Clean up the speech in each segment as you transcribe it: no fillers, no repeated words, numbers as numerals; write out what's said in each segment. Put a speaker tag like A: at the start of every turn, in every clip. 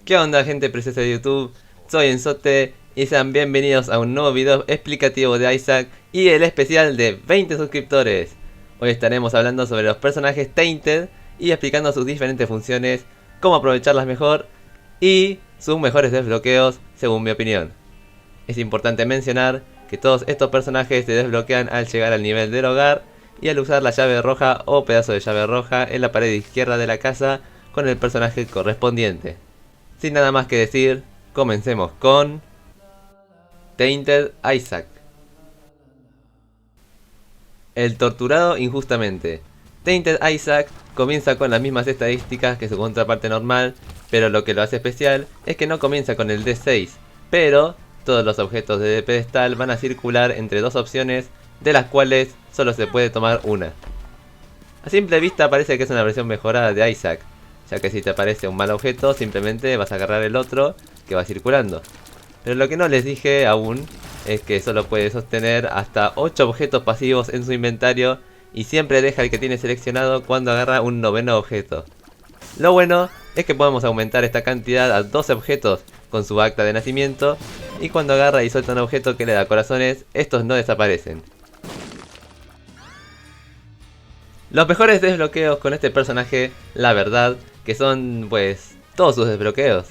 A: ¿Qué onda, gente preciosa de YouTube? Soy Enzote y sean bienvenidos a un nuevo video explicativo de Isaac y el especial de 20 suscriptores. Hoy estaremos hablando sobre los personajes Tainted y explicando sus diferentes funciones, cómo aprovecharlas mejor y sus mejores desbloqueos según mi opinión. Es importante mencionar que todos estos personajes se desbloquean al llegar al nivel del hogar y al usar la llave roja o pedazo de llave roja en la pared izquierda de la casa con el personaje correspondiente. Sin nada más que decir, comencemos con Tainted Isaac. El torturado injustamente. Tainted Isaac comienza con las mismas estadísticas que su contraparte normal, pero lo que lo hace especial es que no comienza con el D6, pero todos los objetos de pedestal van a circular entre dos opciones, de las cuales solo se puede tomar una. A simple vista parece que es una versión mejorada de Isaac, ya que si te aparece un mal objeto simplemente vas a agarrar el otro que va circulando. Pero lo que no les dije aún es que solo puede sostener hasta 8 objetos pasivos en su inventario y siempre deja el que tiene seleccionado cuando agarra un noveno objeto. Lo bueno es que podemos aumentar esta cantidad a 12 objetos con su acta de nacimiento, y cuando agarra y suelta un objeto que le da corazones, estos no desaparecen. Los mejores desbloqueos con este personaje, la verdad, que son pues todos sus desbloqueos,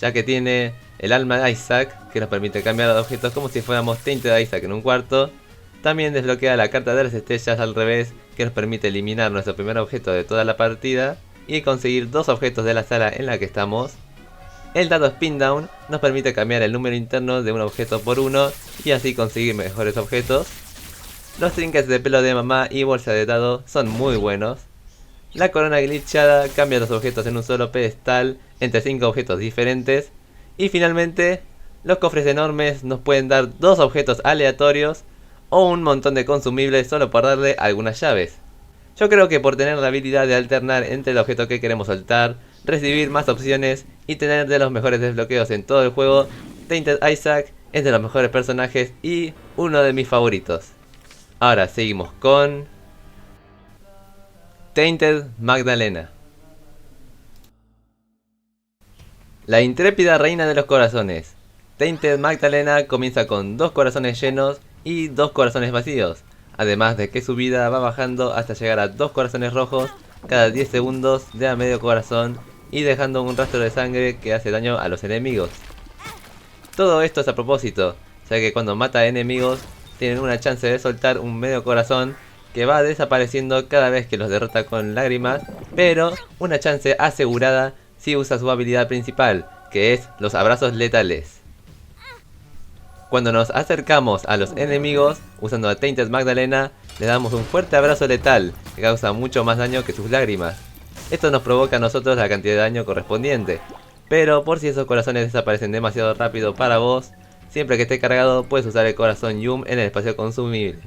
A: ya que tiene el alma de Isaac, que nos permite cambiar los objetos como si fuéramos Tainted Isaac en un cuarto. También desbloquea la carta de las estrellas al revés, que nos permite eliminar nuestro primer objeto de toda la partida y conseguir dos objetos de la sala en la que estamos. El dado Spin Down nos permite cambiar el número interno de un objeto por uno y así conseguir mejores objetos. Los trinkets de pelo de mamá y bolsa de dado son muy buenos. La corona glitchada cambia los objetos en un solo pedestal entre 5 objetos diferentes. Y finalmente, los cofres enormes nos pueden dar dos objetos aleatorios o un montón de consumibles solo por darle algunas llaves. Yo creo que por tener la habilidad de alternar entre el objeto que queremos soltar, recibir más opciones y tener de los mejores desbloqueos en todo el juego, Tainted Isaac es de los mejores personajes y uno de mis favoritos. Ahora seguimos con Tainted Magdalena. La intrépida reina de los corazones. Tainted Magdalena comienza con 2 corazones llenos y 2 corazones vacíos, además de que su vida va bajando hasta llegar a 2 corazones rojos cada 10 segundos de a medio corazón y dejando un rastro de sangre que hace daño a los enemigos. Todo esto es a propósito, ya que cuando mata a enemigos tienen una chance de soltar un medio corazón que va desapareciendo cada vez que los derrota con lágrimas, pero una chance asegurada si usa su habilidad principal, que es los abrazos letales. Cuando nos acercamos a los enemigos usando a Tainted Magdalena, le damos un fuerte abrazo letal que causa mucho más daño que sus lágrimas. Esto nos provoca a nosotros la cantidad de daño correspondiente, pero por si esos corazones desaparecen demasiado rápido para vos, siempre que esté cargado puedes usar el corazón Yum en el espacio consumible.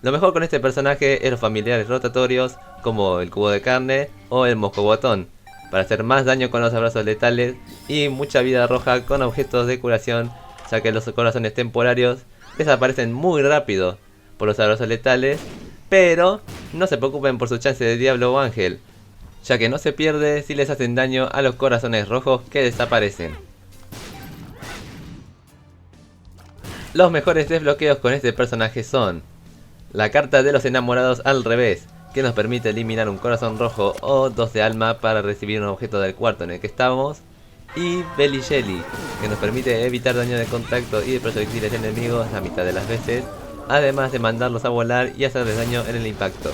A: Lo mejor con este personaje es los familiares rotatorios como el cubo de carne o el moscobotón, para hacer más daño con los abrazos letales y mucha vida roja con objetos de curación, ya que los corazones temporarios desaparecen muy rápido por los abrazos letales, pero no se preocupen por su chance de diablo o ángel, ya que no se pierde si les hacen daño a los corazones rojos que desaparecen. Los mejores desbloqueos con este personaje son la carta de los enamorados al revés, que nos permite eliminar un corazón rojo o 2 de alma para recibir un objeto del cuarto en el que estamos, y Belly Jelly, que nos permite evitar daño de contacto y de proyectiles enemigos la mitad de las veces, además de mandarlos a volar y hacerles daño en el impacto.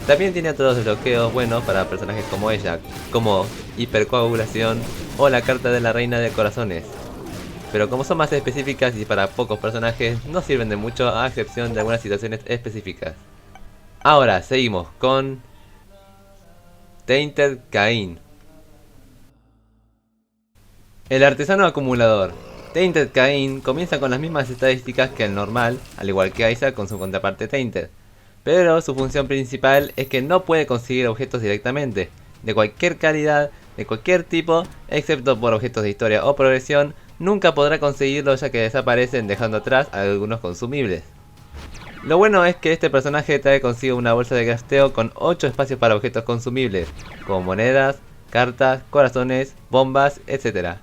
A: También tiene otros desbloqueos buenos para personajes como ella, como hipercoagulación o la carta de la reina de corazones, pero como son más específicas y para pocos personajes no sirven de mucho a excepción de algunas situaciones específicas. Ahora seguimos con Tainted Cain. El artesano acumulador. Tainted Cain comienza con las mismas estadísticas que el normal, al igual que Isaac con su contraparte Tainted, pero su función principal es que no puede conseguir objetos directamente, de cualquier calidad, de cualquier tipo, excepto por objetos de historia o progresión. Nunca podrá conseguirlo ya que desaparecen dejando atrás algunos consumibles. Lo bueno es que este personaje trae consigo una bolsa de crafteo con 8 espacios para objetos consumibles, como monedas, cartas, corazones, bombas, etc.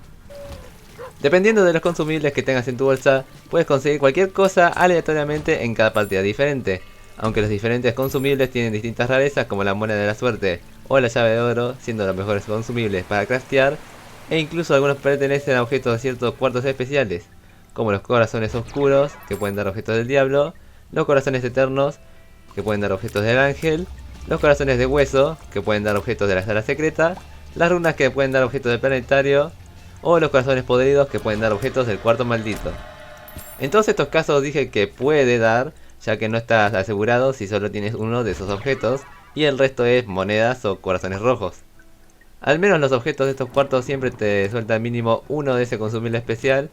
A: Dependiendo de los consumibles que tengas en tu bolsa, puedes conseguir cualquier cosa aleatoriamente en cada partida diferente, aunque los diferentes consumibles tienen distintas rarezas como la moneda de la suerte o la llave de oro, siendo los mejores consumibles para craftear, e incluso algunos pertenecen a objetos de ciertos cuartos especiales, como los corazones oscuros, que pueden dar objetos del diablo, los corazones eternos, que pueden dar objetos del ángel, los corazones de hueso, que pueden dar objetos de la sala secreta, las runas que pueden dar objetos del planetario, o los corazones podridos que pueden dar objetos del cuarto maldito. En todos estos casos dije que puede dar, ya que no estás asegurado si solo tienes uno de esos objetos, y el resto es monedas o corazones rojos. Al menos los objetos de estos cuartos siempre te sueltan mínimo uno de ese consumible especial,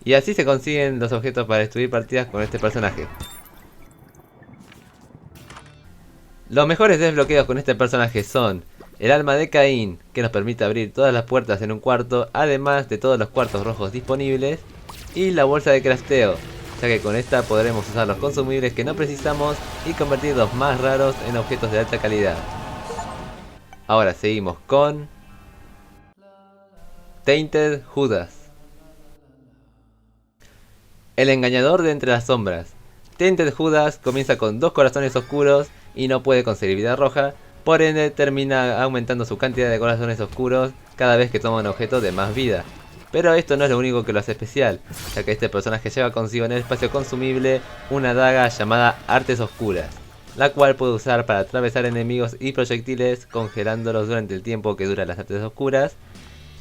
A: y así se consiguen los objetos para destruir partidas con este personaje. Los mejores desbloqueos con este personaje son el alma de Caín, que nos permite abrir todas las puertas en un cuarto, además de todos los cuartos rojos disponibles, y la bolsa de crafteo, ya que con esta podremos usar los consumibles que no precisamos y convertir los más raros en objetos de alta calidad. Ahora seguimos con Tainted Judas, el engañador de entre las sombras. Tainted Judas comienza con 2 corazones oscuros y no puede conseguir vida roja, por ende termina aumentando su cantidad de corazones oscuros cada vez que toma un objeto de más vida. Pero esto no es lo único que lo hace especial, ya que este personaje lleva consigo en el espacio consumible una daga llamada Artes Oscuras, la cual puede usar para atravesar enemigos y proyectiles congelándolos durante el tiempo que dura las Artes Oscuras,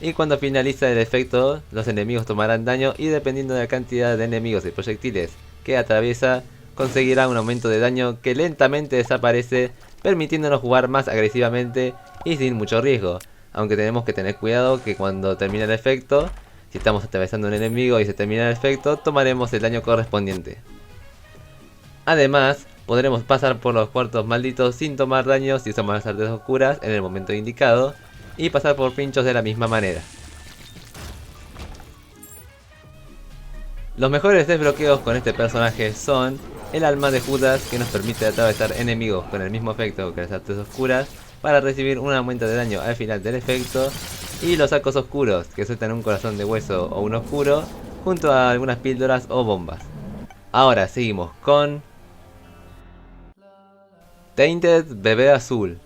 A: y cuando finaliza el efecto los enemigos tomarán daño y dependiendo de la cantidad de enemigos y proyectiles que atraviesa conseguirá un aumento de daño que lentamente desaparece, permitiéndonos jugar más agresivamente y sin mucho riesgo, aunque tenemos que tener cuidado que cuando termine el efecto, si estamos atravesando un enemigo y se termina el efecto, tomaremos el daño correspondiente. Además, podremos pasar por los cuartos malditos sin tomar daño si usamos las artes oscuras en el momento indicado, y pasar por pinchos de la misma manera. Los mejores desbloqueos con este personaje son el alma de Judas, que nos permite atravesar enemigos con el mismo efecto que las artes oscuras para recibir un aumento de daño al final del efecto, y los sacos oscuros, que sueltan un corazón de hueso o uno oscuro junto a algunas píldoras o bombas. Ahora seguimos con Tainted Bebé Azul,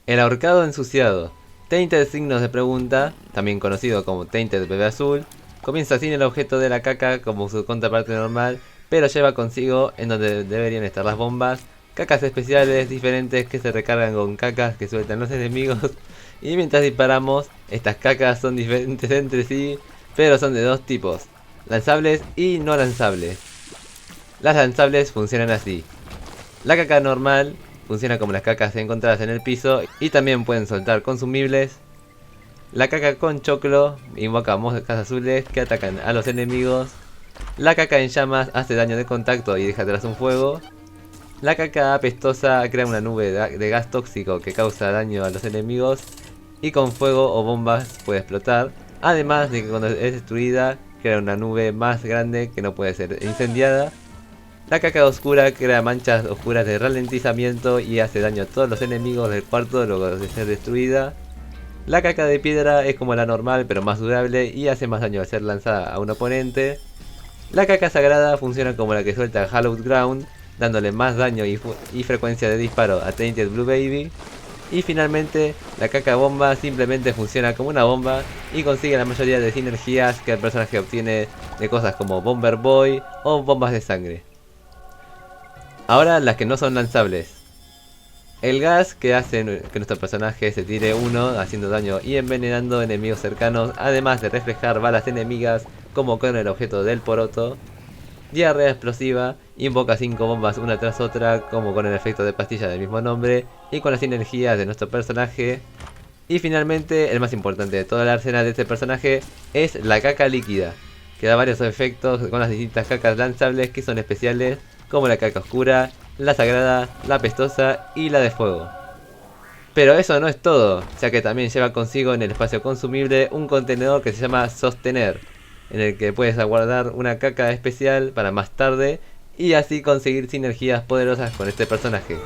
A: el ahorcado ensuciado. Tainted signos de pregunta, también conocido como Tainted Bebé Azul, comienza sin el objeto de la caca como su contraparte normal, pero lleva consigo, en donde deberían estar las bombas, cacas especiales diferentes que se recargan con cacas que sueltan los enemigos, y mientras disparamos, estas cacas son diferentes entre sí, pero son de dos tipos, lanzables y no lanzables. Las lanzables funcionan así: la caca normal funciona como las cacas encontradas en el piso y también pueden soltar consumibles. La caca con choclo invoca moscas azules que atacan a los enemigos. La caca en llamas hace daño de contacto y deja atrás un fuego. La caca apestosa crea una nube de gas tóxico que causa daño a los enemigos y con fuego o bombas puede explotar. Además de que cuando es destruida crea una nube más grande que no puede ser incendiada. La caca oscura crea manchas oscuras de ralentizamiento y hace daño a todos los enemigos del cuarto luego de ser destruida. La caca de piedra es como la normal pero más durable y hace más daño al ser lanzada a un oponente. La caca sagrada funciona como la que suelta Hallowed Ground, dándole más daño y frecuencia de disparo a Tainted Blue Baby. Y finalmente, la caca bomba simplemente funciona como una bomba y consigue la mayoría de sinergias que el personaje obtiene de cosas como Bomber Boy o bombas de sangre. Ahora las que no son lanzables. El gas que hace que nuestro personaje se tire uno haciendo daño y envenenando enemigos cercanos, además de reflejar balas enemigas como con el objeto del poroto. Diarrea explosiva, invoca 5 bombas una tras otra como con el efecto de pastilla del mismo nombre y con las sinergias de nuestro personaje. Y finalmente, el más importante de todo el arsenal de este personaje es la caca líquida, que da varios efectos con las distintas cacas lanzables que son especiales, como la caca oscura, la sagrada, la pestosa y la de fuego. Pero eso no es todo, ya que también lleva consigo en el espacio consumible un contenedor que se llama Sostener, en el que puedes aguardar una caca especial para más tarde y así conseguir sinergias poderosas con este personaje.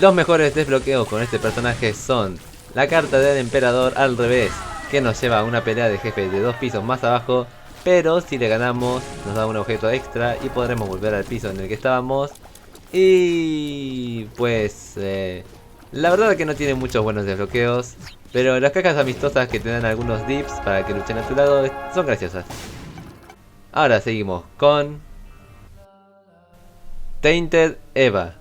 A: Los mejores desbloqueos con este personaje son la carta del emperador al revés, que nos lleva a una pelea de jefe de 2 pisos más abajo, pero si le ganamos nos da un objeto extra y podremos volver al piso en el que estábamos. Y pues la verdad es que no tiene muchos buenos desbloqueos, pero las cajas amistosas que te dan algunos dips para que luchen a tu lado son graciosas. Ahora seguimos con Tainted Eva,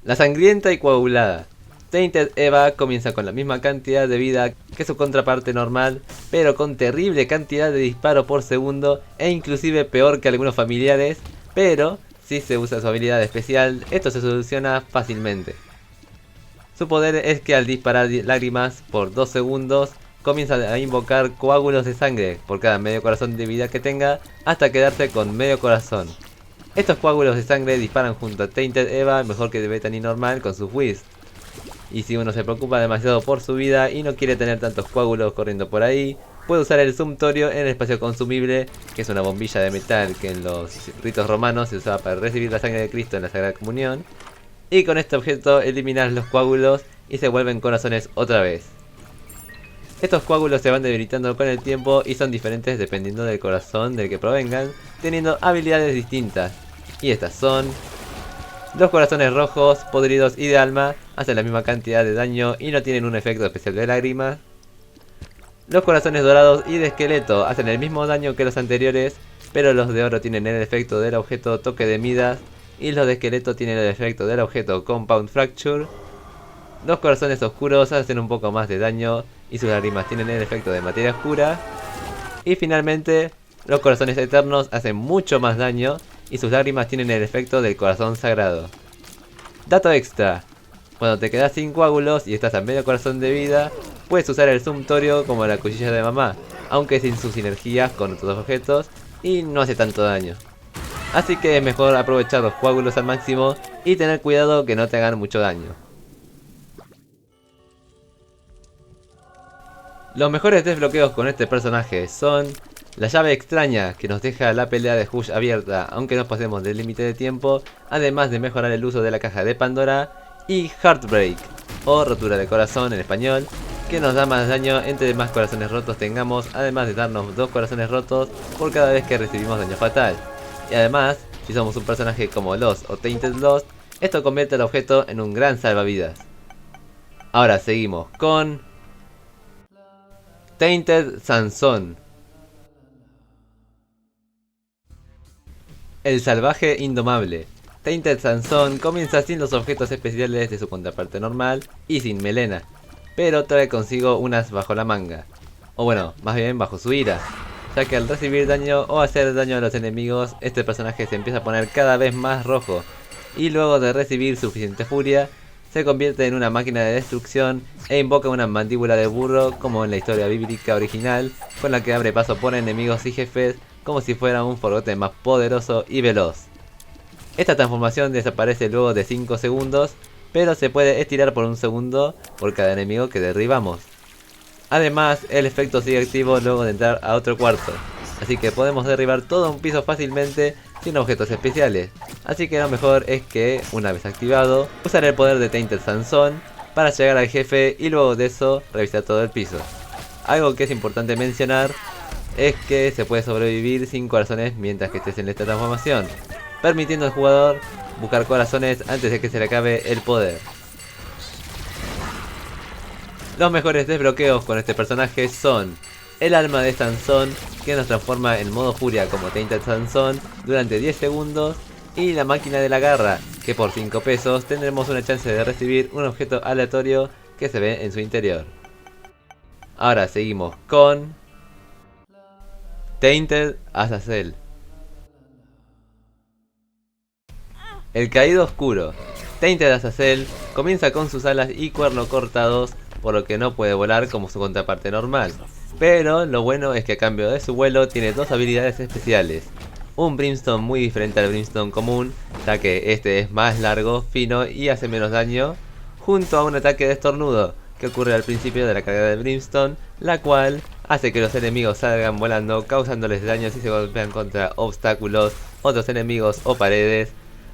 A: la sangrienta y coagulada. Tainted Eva comienza con la misma cantidad de vida que su contraparte normal, pero con terrible cantidad de disparo por segundo e inclusive peor que algunos familiares, pero si se usa su habilidad especial, esto se soluciona fácilmente. Su poder es que al disparar lágrimas por 2 segundos, comienza a invocar coágulos de sangre por cada medio corazón de vida que tenga, hasta quedarse con medio corazón. Estos coágulos de sangre disparan junto a Tainted Eva mejor que de Bethany normal con sus Whis. Y si uno se preocupa demasiado por su vida y no quiere tener tantos coágulos corriendo por ahí, puede usar el Sumptorio en el espacio consumible, que es una bombilla de metal que en los ritos romanos se usaba para recibir la sangre de Cristo en la Sagrada Comunión. Y con este objeto eliminas los coágulos y se vuelven corazones otra vez. Estos coágulos se van debilitando con el tiempo y son diferentes dependiendo del corazón del que provengan, teniendo habilidades distintas. Y estas son: los corazones rojos, podridos y de alma hacen la misma cantidad de daño y no tienen un efecto especial de lágrimas. Los corazones dorados y de esqueleto hacen el mismo daño que los anteriores, pero los de oro tienen el efecto del objeto toque de Midas y los de esqueleto tienen el efecto del objeto Compound Fracture. Los corazones oscuros hacen un poco más de daño y sus lágrimas tienen el efecto de materia oscura. Y finalmente, los corazones eternos hacen mucho más daño y sus lágrimas tienen el efecto del corazón sagrado. Dato extra: cuando te quedas sin coágulos y estás a medio corazón de vida, puedes usar el Sumptorio como la cuchilla de mamá, aunque sin sus sinergias con otros objetos y no hace tanto daño. Así que es mejor aprovechar los coágulos al máximo y tener cuidado que no te hagan mucho daño. Los mejores desbloqueos con este personaje son la llave extraña, que nos deja la pelea de Hush abierta aunque nos pasemos del límite de tiempo, además de mejorar el uso de la caja de Pandora, y Heartbreak, o rotura de corazón en español, que nos da más daño entre más corazones rotos tengamos, además de darnos 2 corazones rotos por cada vez que recibimos daño fatal. Y además, si somos un personaje como Lost o Tainted Lost, esto convierte al objeto en un gran salvavidas. Ahora seguimos con Tainted Sansón, el salvaje indomable. Tainted Sansón comienza sin los objetos especiales de su contraparte normal y sin melena, pero trae consigo unas bajo la manga, o bueno, más bien bajo su ira, ya que al recibir daño o hacer daño a los enemigos, este personaje se empieza a poner cada vez más rojo, y luego de recibir suficiente furia, se convierte en una máquina de destrucción e invoca una mandíbula de burro como en la historia bíblica original, con la que abre paso por enemigos y jefes como si fuera un forgote más poderoso y veloz. Esta transformación desaparece luego de 5 segundos, pero se puede estirar por 1 segundo por cada enemigo que derribamos. Además, el efecto sigue activo luego de entrar a otro cuarto, así que podemos derribar todo un piso fácilmente sin objetos especiales. Así que lo mejor es que, una vez activado, usar el poder de Tainted Sansón para llegar al jefe y luego de eso revisar todo el piso. Algo que es importante mencionar es que se puede sobrevivir sin corazones mientras que estés en esta transformación, permitiendo al jugador buscar corazones antes de que se le acabe el poder. Los mejores desbloqueos con este personaje son el alma de Sansón, que nos transforma en modo furia como Tainted Sansón durante 10 segundos, y la máquina de la garra, que por 5 pesos tendremos una chance de recibir un objeto aleatorio que se ve en su interior. Ahora seguimos con Tainted Azazel, el caído oscuro. Tainted Azazel comienza con sus alas y cuerno cortados, por lo que no puede volar como su contraparte normal. Pero lo bueno es que a cambio de su vuelo tiene 2 habilidades especiales. Un Brimstone muy diferente al Brimstone común, ya que este es más largo, fino y hace menos daño, junto a un ataque de estornudo, que ocurre al principio de la carga del Brimstone, la cual hace que los enemigos salgan volando causándoles daño si se golpean contra obstáculos, otros enemigos o paredes,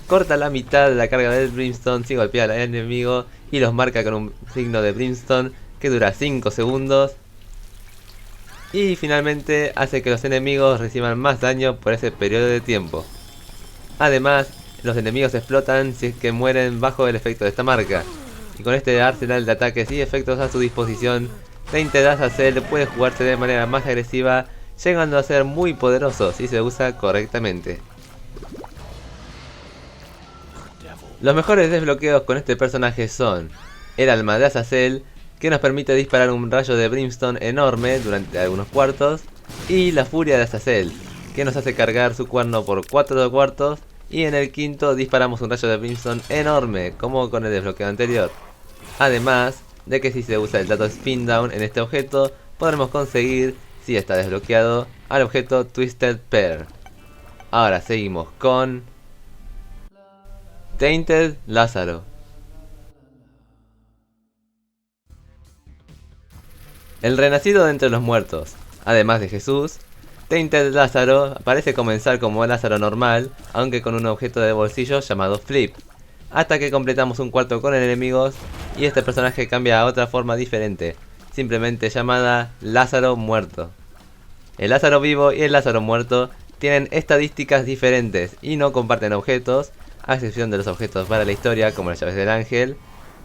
A: corta la mitad de la carga del Brimstone si golpea al enemigo y los marca con un signo de Brimstone que dura 5 segundos. Y finalmente hace que los enemigos reciban más daño por ese periodo de tiempo. Además, los enemigos explotan si es que mueren bajo el efecto de esta marca. Y con este arsenal de ataques y efectos a su disposición, Tainted Azazel puede jugarse de manera más agresiva, llegando a ser muy poderoso si se usa correctamente. Los mejores desbloqueos con este personaje son el alma de Azazel, que nos permite disparar un rayo de Brimstone enorme durante algunos cuartos, y la furia de Azazel, que nos hace cargar su cuerno por 4 cuartos, y en el quinto disparamos un rayo de Brimstone enorme, como con el desbloqueo anterior. Además de que si se usa el dato Spin Down en este objeto, podremos conseguir, si está desbloqueado, al objeto Twisted Pair. Ahora seguimos con Tainted Lázaro. El renacido de entre los muertos. Además de Jesús, Tainted Lázaro parece comenzar como Lázaro normal, aunque con un objeto de bolsillo llamado Flip, hasta que completamos un cuarto con enemigos y este personaje cambia a otra forma diferente, simplemente llamada Lázaro muerto. El Lázaro vivo y el Lázaro muerto tienen estadísticas diferentes y no comparten objetos, a excepción de los objetos para la historia como las llaves del ángel.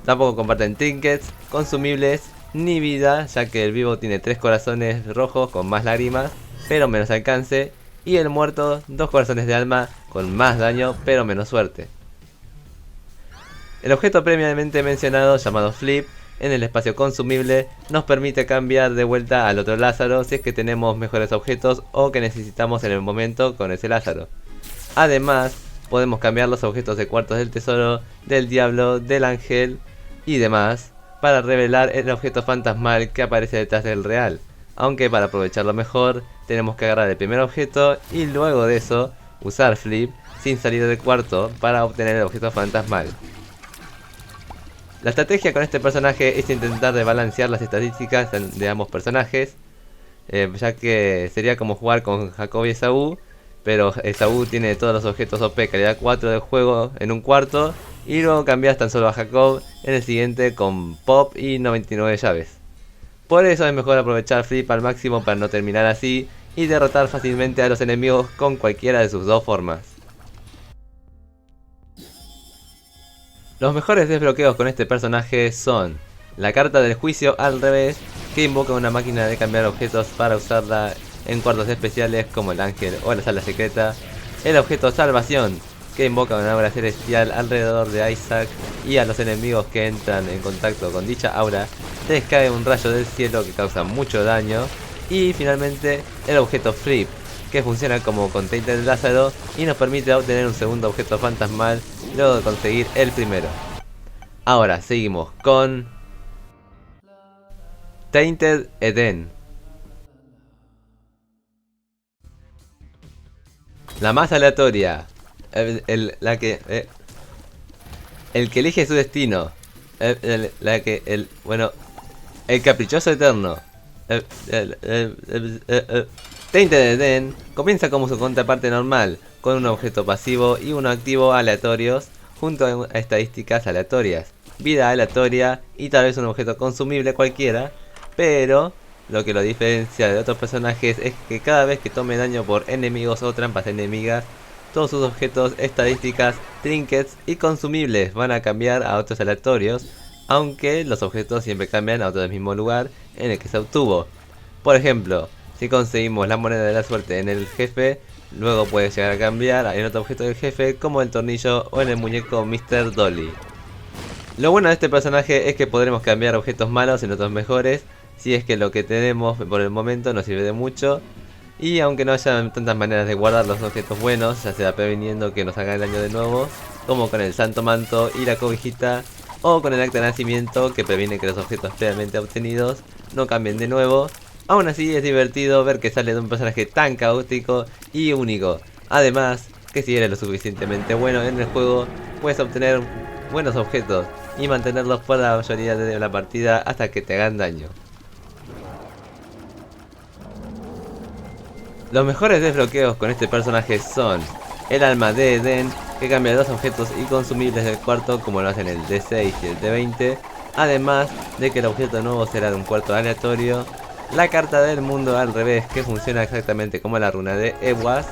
A: Tampoco comparten trinkets, consumibles ni vida, ya que el vivo tiene 3 corazones rojos con más lágrimas pero menos alcance, y el muerto 2 corazones de alma con más daño pero menos suerte. El objeto previamente mencionado, llamado Flip, en el espacio consumible nos permite cambiar de vuelta al otro Lázaro si es que tenemos mejores objetos o que necesitamos en el momento con ese Lázaro. Además, podemos cambiar los objetos de cuartos del tesoro, del diablo, del ángel y demás para revelar el objeto fantasmal que aparece detrás del real, aunque para aprovecharlo mejor tenemos que agarrar el primer objeto y luego de eso usar Flip sin salir del cuarto para obtener el objeto fantasmal. La estrategia con este personaje es intentar de balancear las estadísticas de ambos personajes, ya que sería como jugar con Jacob y Esaú, pero Esaú tiene todos los objetos OP calidad 4 del juego en un cuarto y luego cambias tan solo a Jacob en el siguiente con Pop y 99 llaves. Por eso es mejor aprovechar Flip al máximo para no terminar así y derrotar fácilmente a los enemigos con cualquiera de sus dos formas. Los mejores desbloqueos con este personaje son la carta del juicio al revés, que invoca una máquina de cambiar objetos para usarla en cuartos especiales como el ángel o la sala secreta, el objeto salvación, que invoca una aura celestial alrededor de Isaac y a los enemigos que entran en contacto con dicha aura les cae un rayo del cielo que causa mucho daño, y finalmente el objeto Flip, que funciona como container de Lázaro y nos permite obtener un segundo objeto fantasmal luego de conseguir el primero. Ahora seguimos con Tainted Eden. La más aleatoria, el que elige su destino, el caprichoso eterno. Tainted Eden comienza como su contraparte normal, con un objeto pasivo y uno activo aleatorios, junto a estadísticas aleatorias, vida aleatoria y tal vez un objeto consumible cualquiera, pero lo que lo diferencia de otros personajes es que cada vez que tome daño por enemigos o trampas enemigas, todos sus objetos, estadísticas, trinkets y consumibles van a cambiar a otros aleatorios, aunque los objetos siempre cambian a otro del mismo lugar en el que se obtuvo. Por ejemplo, si conseguimos la moneda de la suerte en el jefe, luego puede llegar a cambiar en otro objeto del jefe como el tornillo o en el muñeco Mr. Dolly. Lo bueno de este personaje es que podremos cambiar objetos malos en otros mejores, si es que lo que tenemos por el momento nos sirve de mucho. Y aunque no haya tantas maneras de guardar los objetos buenos, ya sea previniendo que nos hagan daño de nuevo, como con el santo manto y la cobijita, o con el acta de nacimiento que previene que los objetos previamente obtenidos no cambien de nuevo, aún así es divertido ver que sale de un personaje tan caótico y único. Además, que si eres lo suficientemente bueno en el juego, puedes obtener buenos objetos y mantenerlos por la mayoría de la partida hasta que te hagan daño. Los mejores desbloqueos con este personaje son el alma de Eden, que cambia los objetos y consumibles del cuarto como lo hacen el D6 y el D20, además de que el objeto nuevo será de un cuarto aleatorio, la carta del mundo al revés, que funciona exactamente como la runa de Ehwaz,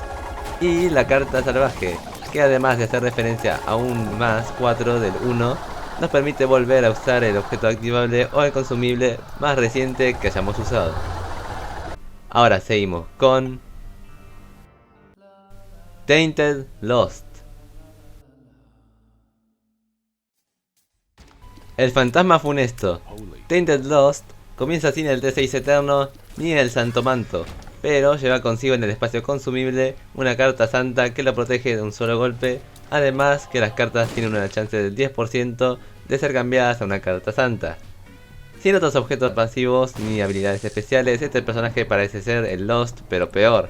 A: y la carta salvaje, que además de hacer referencia a un más 4 del 1, nos permite volver a usar el objeto activable o el consumible más reciente que hayamos usado. Ahora seguimos con Tainted Lost. El fantasma funesto. Tainted Lost comienza sin el T6 eterno ni el santo manto, pero lleva consigo en el espacio consumible una carta santa que lo protege de un solo golpe, además que las cartas tienen una chance del 10% de ser cambiadas a una carta santa. Sin otros objetos pasivos ni habilidades especiales, este personaje parece ser el Lost, pero peor.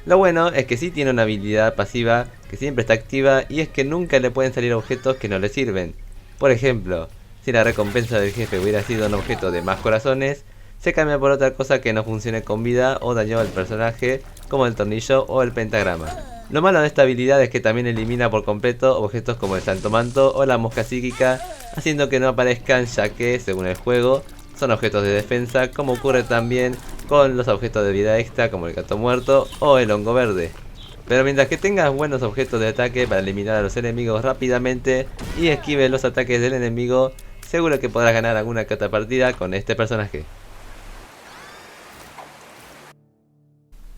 A: Lo bueno es que sí tiene una habilidad pasiva que siempre está activa, y es que nunca le pueden salir objetos que no le sirven. Por ejemplo, si la recompensa del jefe hubiera sido un objeto de más corazones, se cambia por otra cosa que no funcione con vida o dañó al personaje, como el tornillo o el pentagrama. Lo malo de esta habilidad es que también elimina por completo objetos como el santo manto o la mosca psíquica, haciendo que no aparezcan, ya que, según el juego, son objetos de defensa, como ocurre también con los objetos de vida extra como el gato muerto o el hongo verde. Pero mientras que tengas buenos objetos de ataque para eliminar a los enemigos rápidamente y esquives los ataques del enemigo, seguro que podrás ganar alguna que otra partida con este personaje.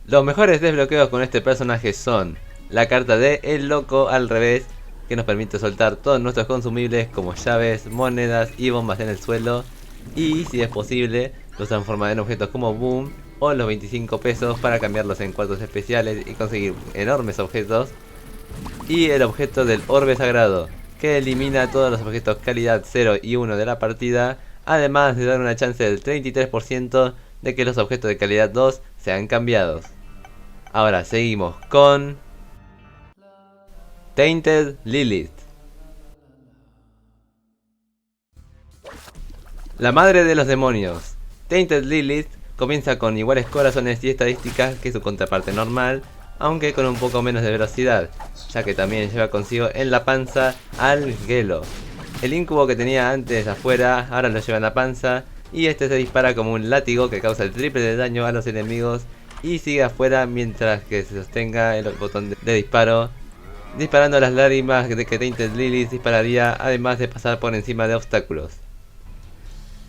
A: Los mejores desbloqueos con este personaje son la carta de El Loco al revés, que nos permite soltar todos nuestros consumibles como llaves, monedas y bombas en el suelo, y si es posible los transforma en objetos como Boom o los 25 pesos para cambiarlos en cuartos especiales y conseguir enormes objetos, y el objeto del Orbe Sagrado, que elimina todos los objetos calidad 0 y 1 de la partida, además de dar una chance del 33% de que los objetos de calidad 2 sean cambiados. Ahora seguimos con Tainted Lilith. La madre de los demonios. Tainted Lilith comienza con iguales corazones y estadísticas que su contraparte normal, aunque con un poco menos de velocidad, ya que también lleva consigo en la panza al Gelo. El incubo que tenía antes afuera ahora lo lleva en la panza, y este se dispara como un látigo que causa el triple de daño a los enemigos y sigue afuera mientras que se sostenga el botón de disparo, disparando las lágrimas de que Tainted Lilith dispararía, además de pasar por encima de obstáculos.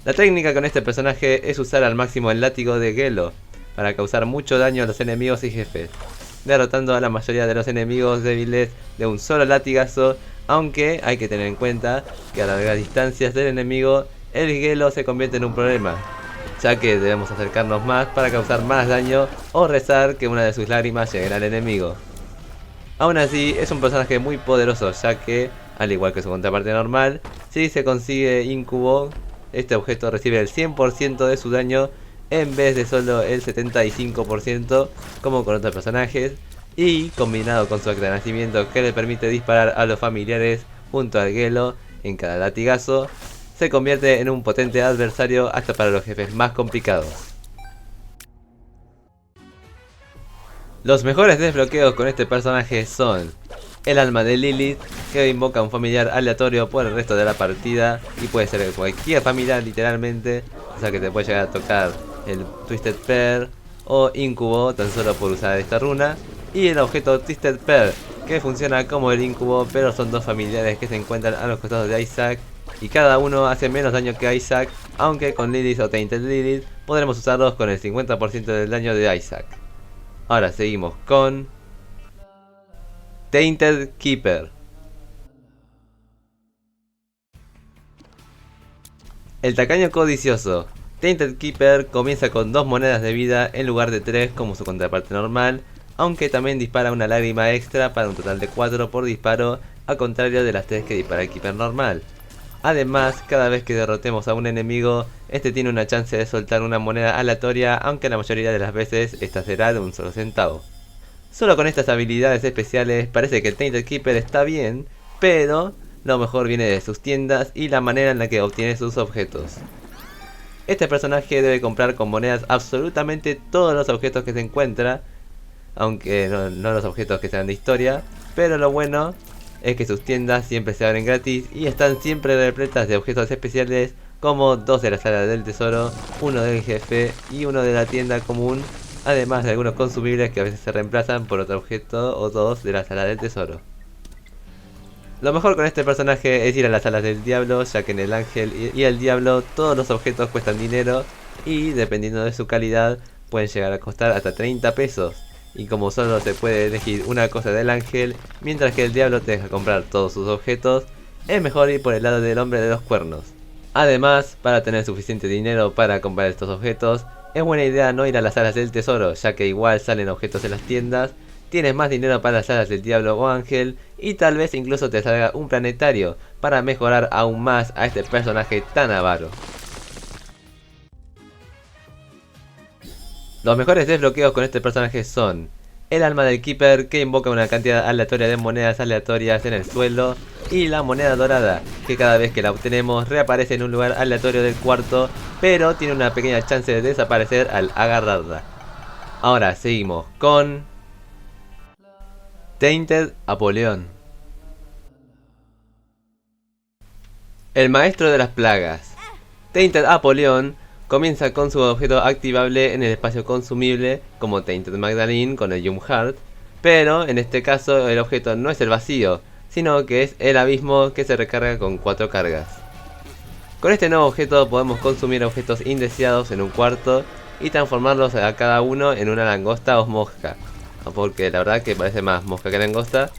A: La técnica con este personaje es usar al máximo el látigo de Gelo para causar mucho daño a los enemigos y jefes, derrotando a la mayoría de los enemigos débiles de un solo latigazo, aunque hay que tener en cuenta que a largas distancias del enemigo el Gelo se convierte en un problema, ya que debemos acercarnos más para causar más daño o rezar que una de sus lágrimas llegue al enemigo. Aún así es un personaje muy poderoso, ya que, al igual que su contraparte normal, si se consigue incubo, este objeto recibe el 100% de su daño en vez de solo el 75% como con otros personajes, y combinado con su acta de nacimiento que le permite disparar a los familiares junto al Gelo en cada latigazo, se convierte en un potente adversario hasta para los jefes más complicados. Los mejores desbloqueos con este personaje son el alma de Lilith, que invoca a un familiar aleatorio por el resto de la partida, y puede ser cualquier familiar literalmente, o sea que te puede llegar a tocar el Twisted Pair o Incubo tan solo por usar esta runa, y el objeto Twisted Pair, que funciona como el Incubo, pero son dos familiares que se encuentran a los costados de Isaac, y cada uno hace menos daño que Isaac, aunque con Lilith o Tainted Lilith podremos usarlos con el 50% del daño de Isaac. Ahora seguimos con Tainted Keeper. El tacaño codicioso. Tainted Keeper comienza con 2 monedas de vida en lugar de 3 como su contraparte normal, aunque también dispara una lágrima extra para un total de 4 por disparo, a contrario de las 3 que dispara el Keeper normal. Además, cada vez que derrotemos a un enemigo, este tiene una chance de soltar una moneda aleatoria, aunque la mayoría de las veces esta será de un solo centavo. Solo con estas habilidades especiales parece que el Tainted Keeper está bien, pero lo mejor viene de sus tiendas y la manera en la que obtiene sus objetos. Este personaje debe comprar con monedas absolutamente todos los objetos que se encuentra, aunque no los objetos que sean de historia, pero lo bueno es que sus tiendas siempre se abren gratis y están siempre repletas de objetos especiales como 2 de la sala del tesoro, 1 del jefe y 1 de la tienda común, además de algunos consumibles que a veces se reemplazan por otro objeto o 2 de la sala del tesoro. Lo mejor con este personaje es ir a las salas del diablo, ya que en el ángel y el diablo todos los objetos cuestan dinero y dependiendo de su calidad pueden llegar a costar hasta 30 pesos. Y como solo se puede elegir una cosa del ángel, mientras que el diablo te deja comprar todos sus objetos, es mejor ir por el lado del hombre de los cuernos. Además, para tener suficiente dinero para comprar estos objetos, es buena idea no ir a las salas del tesoro, ya que igual salen objetos en las tiendas, tienes más dinero para las salas del diablo o ángel, y tal vez incluso te salga un planetario para mejorar aún más a este personaje tan avaro. Los mejores desbloqueos con este personaje son el alma del Keeper, que invoca una cantidad aleatoria de monedas aleatorias en el suelo, y la moneda dorada, que cada vez que la obtenemos reaparece en un lugar aleatorio del cuarto, pero tiene una pequeña chance de desaparecer al agarrarla. Ahora seguimos con Tainted Apoleón, el maestro de las plagas. Tainted Apoleón comienza con su objeto activable en el espacio consumible, como Tainted Magdalene con el Yum Heart, pero en este caso el objeto no es el vacío, sino que es el abismo que se recarga con 4 cargas. Con este nuevo objeto podemos consumir objetos indeseados en un cuarto y transformarlos a cada uno en una langosta o mosca, porque la verdad que parece más mosca que langosta,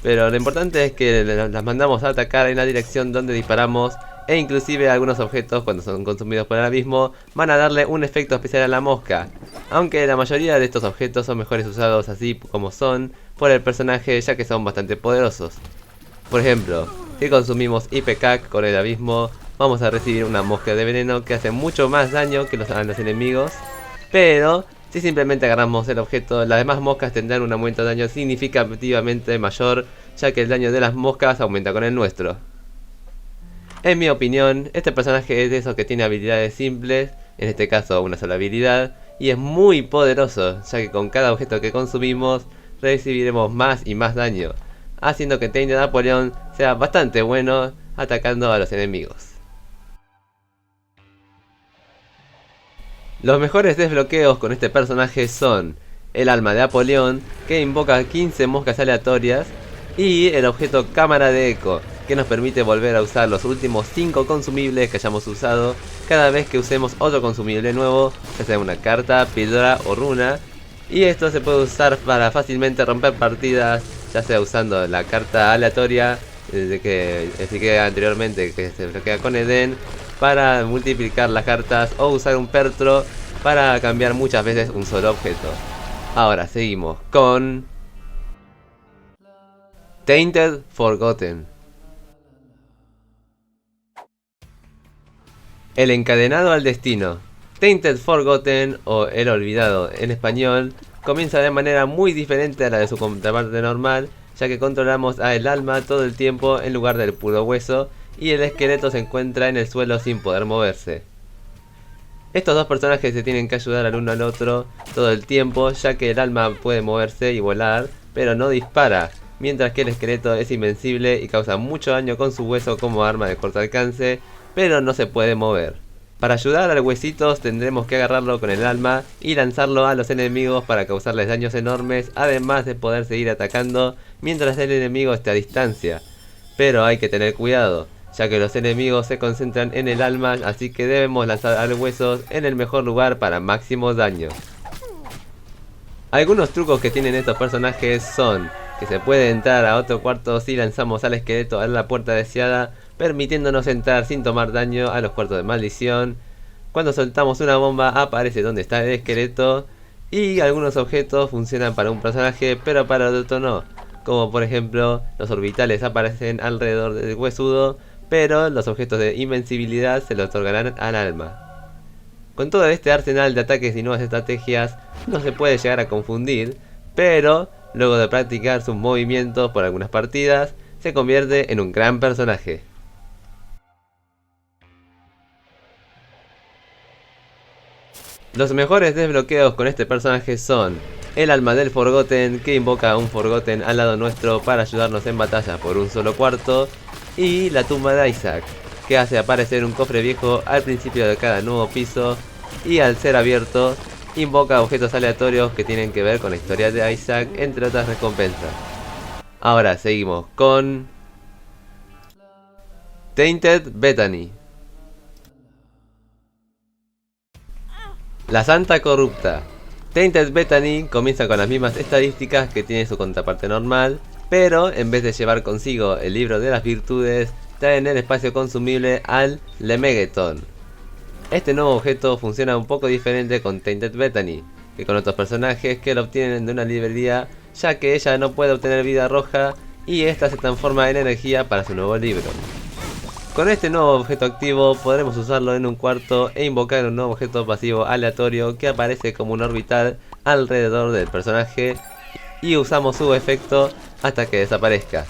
A: pero lo importante es que las mandamos a atacar en la dirección donde disparamos. E inclusive algunos objetos, cuando son consumidos por el abismo, van a darle un efecto especial a la mosca. Aunque la mayoría de estos objetos son mejores usados así como son por el personaje, ya que son bastante poderosos. Por ejemplo, si consumimos IPCAC con el abismo, vamos a recibir una mosca de veneno que hace mucho más daño que a los enemigos. Pero si simplemente agarramos el objeto, las demás moscas tendrán un aumento de daño significativamente mayor, ya que el daño de las moscas aumenta con el nuestro. En mi opinión, este personaje es de esos que tiene habilidades simples, en este caso una sola habilidad, y es muy poderoso, ya que con cada objeto que consumimos recibiremos más y más daño, haciendo que Tainted Apoleón sea bastante bueno atacando a los enemigos. Los mejores desbloqueos con este personaje son el alma de Apoleón, que invoca 15 moscas aleatorias, y el objeto cámara de eco, que nos permite volver a usar los últimos 5 consumibles que hayamos usado cada vez que usemos otro consumible nuevo, ya sea una carta, píldora o runa. Y esto se puede usar para fácilmente romper partidas, ya sea usando la carta aleatoria que expliqué anteriormente, que se bloquea con Eden, para multiplicar las cartas, o usar un pertro para cambiar muchas veces un solo objeto. Ahora seguimos con Tainted Forgotten, el encadenado al destino. Tainted Forgotten, o el olvidado en español, comienza de manera muy diferente a la de su contraparte normal, ya que controlamos a el alma todo el tiempo en lugar del puro hueso, y el esqueleto se encuentra en el suelo sin poder moverse. Estos dos personajes se tienen que ayudar al uno al otro todo el tiempo, ya que el alma puede moverse y volar, pero no dispara, mientras que el esqueleto es invencible y causa mucho daño con su hueso como arma de corto alcance, pero no se puede mover. Para ayudar al huesitos tendremos que agarrarlo con el alma y lanzarlo a los enemigos para causarles daños enormes, además de poder seguir atacando mientras el enemigo esté a distancia. Pero hay que tener cuidado, ya que los enemigos se concentran en el alma, así que debemos lanzar al huesos en el mejor lugar para máximo daño. Algunos trucos que tienen estos personajes son que se puede entrar a otro cuarto si lanzamos al esqueleto a la puerta deseada, permitiéndonos entrar sin tomar daño a los cuartos de maldición. Cuando soltamos una bomba aparece donde está el esqueleto. Y algunos objetos funcionan para un personaje pero para el otro no, como por ejemplo los orbitales aparecen alrededor del huesudo, pero los objetos de invencibilidad se le otorgarán al alma. Con todo este arsenal de ataques y nuevas estrategias no se puede llegar a confundir, pero luego de practicar sus movimientos por algunas partidas se convierte en un gran personaje. Los mejores desbloqueos con este personaje son el alma del Forgotten, que invoca a un Forgotten al lado nuestro para ayudarnos en batalla por un solo cuarto, y la tumba de Isaac, que hace aparecer un cofre viejo al principio de cada nuevo piso, y al ser abierto, invoca objetos aleatorios que tienen que ver con la historia de Isaac, entre otras recompensas. Ahora seguimos con Tainted Bethany. La Santa Corrupta. Tainted Bethany comienza con las mismas estadísticas que tiene su contraparte normal, pero en vez de llevar consigo el libro de las virtudes, trae en el espacio consumible al Lemegeton. Este nuevo objeto funciona un poco diferente con Tainted Bethany que con otros personajes que lo obtienen de una librería, ya que ella no puede obtener vida roja y esta se transforma en energía para su nuevo libro. Con este nuevo objeto activo podremos usarlo en un cuarto e invocar un nuevo objeto pasivo aleatorio que aparece como un orbital alrededor del personaje y usamos su efecto hasta que desaparezca.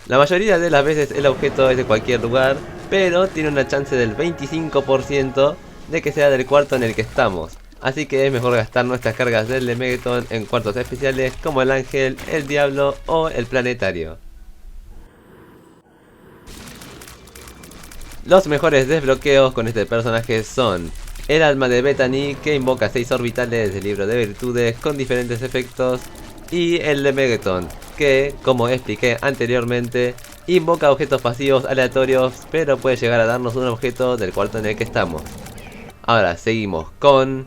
A: La mayoría de las veces el objeto es de cualquier lugar, pero tiene una chance del 25% de que sea del cuarto en el que estamos. Así que es mejor gastar nuestras cargas del Lemegeton en cuartos especiales como el ángel, el diablo o el planetario. Los mejores desbloqueos con este personaje son el alma de Bethany, que invoca 6 orbitales del libro de virtudes con diferentes efectos, y el Lemegeton, que, como expliqué anteriormente, invoca objetos pasivos aleatorios, pero puede llegar a darnos un objeto del cuarto en el que estamos. Ahora seguimos con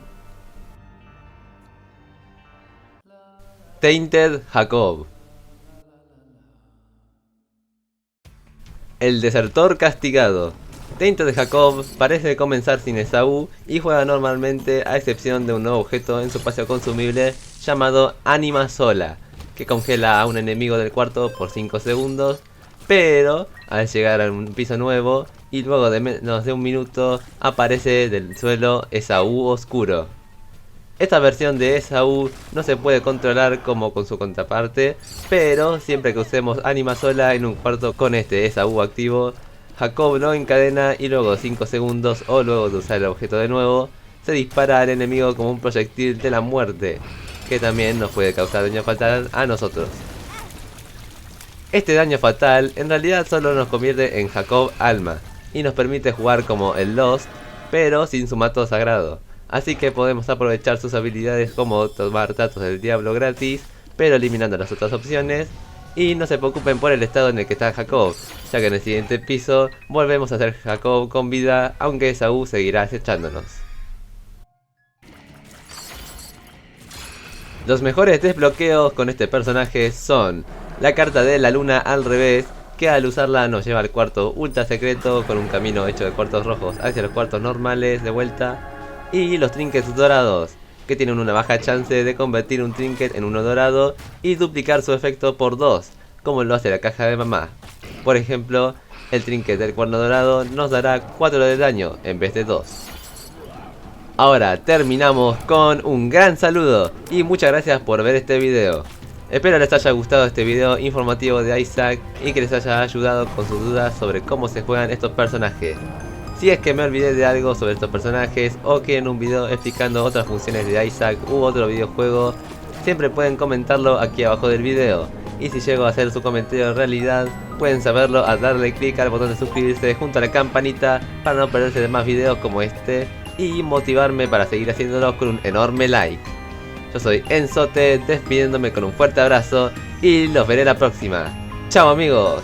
A: Tainted Jacob. El desertor castigado. Tainted Jacob parece comenzar sin Esaú y juega normalmente a excepción de un nuevo objeto en su espacio consumible llamado Anima Sola, que congela a un enemigo del cuarto por 5 segundos, pero al llegar a un piso nuevo y luego de menos de un minuto aparece del suelo Esaú oscuro. Esta versión de Esaú no se puede controlar como con su contraparte, pero siempre que usemos Anima Sola en un cuarto con este Esaú activo, Jacob lo encadena y luego 5 segundos o luego de usar el objeto de nuevo, se dispara al enemigo como un proyectil de la muerte, que también nos puede causar daño fatal a nosotros. Este daño fatal en realidad solo nos convierte en Jacob Alma y nos permite jugar como el Lost, pero sin su mato sagrado. Así que podemos aprovechar sus habilidades como tomar datos del diablo gratis, pero eliminando las otras opciones. Y no se preocupen por el estado en el que está Jacob, ya que en el siguiente piso volvemos a ser Jacob con vida, aunque Esaú seguirá acechándonos. Los mejores desbloqueos con este personaje son la carta de la luna al revés, que al usarla nos lleva al cuarto ultra secreto con un camino hecho de cuartos rojos hacia los cuartos normales de vuelta, y los trinkets dorados, que tienen una baja chance de convertir un trinket en uno dorado y duplicar su efecto por 2, como lo hace la caja de mamá. Por ejemplo, el trinket del cuerno dorado nos dará 4 de daño en vez de 2. Ahora terminamos con un gran saludo y muchas gracias por ver este video. Espero les haya gustado este video informativo de Isaac y que les haya ayudado con sus dudas sobre cómo se juegan estos personajes. Si es que me olvidé de algo sobre estos personajes o quieren un video explicando otras funciones de Isaac u otro videojuego, siempre pueden comentarlo aquí abajo del video. Y si llego a hacer su comentario en realidad, pueden saberlo al darle clic al botón de suscribirse junto a la campanita para no perderse de más videos como este y motivarme para seguir haciéndolo con un enorme like. Yo soy Enzote, despidiéndome con un fuerte abrazo y los veré la próxima. ¡Chao amigos!